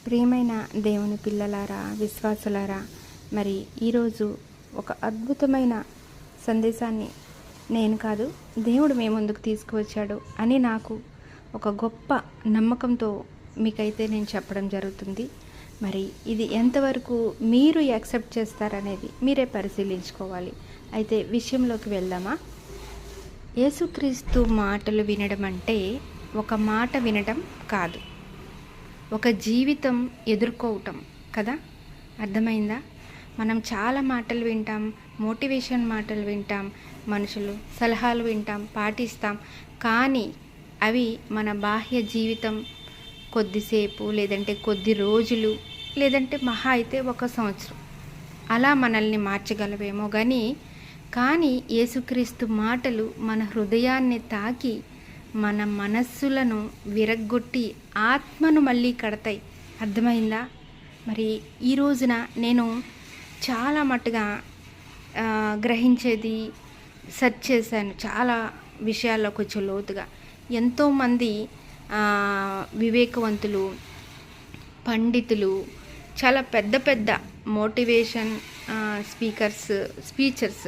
ప్రియమైన దేవుని పిల్లలారా, విశ్వాసులారా, మరి ఈరోజు ఒక అద్భుతమైన సందేశాన్ని నేను కాదు, దేవుడు మీ ముందుకు తీసుకువచ్చాడు అని నాకు ఒక గొప్ప నమ్మకంతో మీకైతే నేను చెప్పడం జరుగుతుంది. మరి ఇది ఎంతవరకు మీరు యాక్సెప్ట్ చేస్తారనేది మీరే పరిశీలించుకోవాలి. అయితే విషయంలోకి వెళ్దామా? యేసుక్రీస్తు మాటలు వినడం అంటే ఒక మాట వినడం కాదు, ఒక జీవితం ఎదుర్కోవటం కదా. అర్థమైందా? మనం చాలా మాటలు వింటాం, మోటివేషన్ మాటలు వింటాం, మనుషులు సలహాలు వింటాం, పాటిస్తాం. కానీ అవి మన బాహ్య జీవితం కొద్దిసేపు, లేదంటే కొద్ది రోజులు, లేదంటే మహా అయితే 1 సంవత్సరం అలా మనల్ని మార్చగలవేమో కానీ యేసుక్రీస్తు మాటలు మన హృదయాన్ని తాకి మన మనస్సులను విరగ్గొట్టి ఆత్మను మళ్ళీ కడతాయి. అర్థమైందా? మరి ఈ రోజున నేను చాలా మట్టుగా గ్రహించేది సెర్చ్ చేశాను, చాలా విషయాల్లో కొంచెం లోతుగా. ఎంతోమంది వివేకవంతులు, పండితులు, చాలా పెద్ద పెద్ద మోటివేషన్ స్పీచర్స్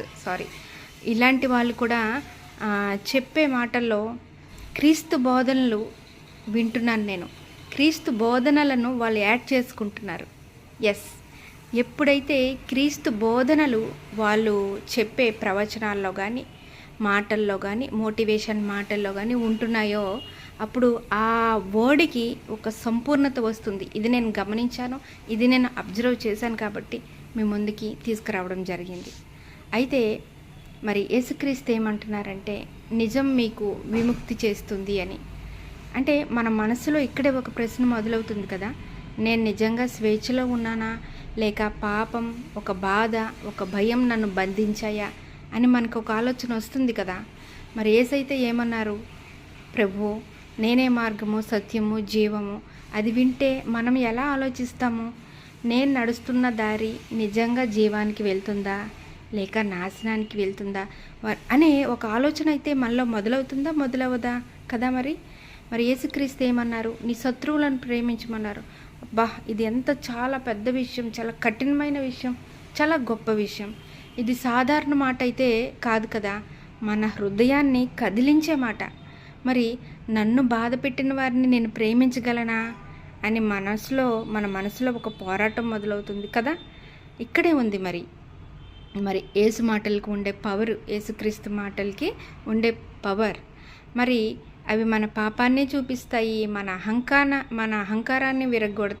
ఇలాంటి వాళ్ళు కూడా చెప్పే మాటల్లో క్రీస్తు బోధనలు వింటున్నాను నేను. క్రీస్తు బోధనలను వాళ్ళు యాడ్ చేసుకుంటున్నారు. ఎప్పుడైతే క్రీస్తు బోధనలు వాళ్ళు చెప్పే ప్రవచనాల్లో కానీ, మాటల్లో కానీ, మోటివేషన్ మాటల్లో కానీ ఉంటున్నాయో అప్పుడు ఆ వర్డ్కి ఒక సంపూర్ణత వస్తుంది. ఇది నేను గమనించాను, ఇది నేను అబ్జర్వ్ చేశాను కాబట్టి మీ ముందుకి తీసుకురావడం జరిగింది. అయితే మరి యేసుక్రీస్తు ఏమంటున్నారంటే, నిజం మీకు విముక్తి చేస్తుంది అని. అంటే మన మనసులో ఇక్కడే ఒక ప్రశ్న మొదలవుతుంది కదా, నేను నిజంగా స్వేచ్ఛలో ఉన్నానా, లేక పాపం, ఒక బాధ, ఒక భయం నన్ను బంధించాయా అని మనకు ఒక ఆలోచన వస్తుంది కదా. మరి యేసైతే ఏమన్నారు? ప్రభువు, నేనే మార్గము, సత్యము, జీవము. అది వింటే మనం ఎలా ఆలోచిస్తాము? నేను నడుస్తున్న దారి నిజంగా జీవానికి వెళ్తుందా, లేక నాశనానికి వెళ్తుందా అనే ఒక ఆలోచన అయితే మనలో మొదలవుతుందా, మొదలవదా కదా. మరి యేసుక్రీస్తు ఏమన్నారు? నీ శత్రువులను ప్రేమించమన్నారు. ఇది చాలా పెద్ద విషయం, చాలా కఠినమైన విషయం, చాలా గొప్ప విషయం. ఇది సాధారణ మాట అయితే కాదు కదా, మన హృదయాన్ని కదిలించే మాట. మరి నన్ను బాధ పెట్టిన వారిని నేను ప్రేమించగలనా అని మన మనసులో ఒక పోరాటం మొదలవుతుంది కదా. ఇక్కడే ఉంది మరి యేసు మాటలకు ఉండే పవర్, యేసుక్రీస్తు మాటలకి ఉండే పవర్. మరి అవి మన పాపాన్ని చూపిస్తాయి, మన అహంకారాన్ని విరగ్గొడతాయి.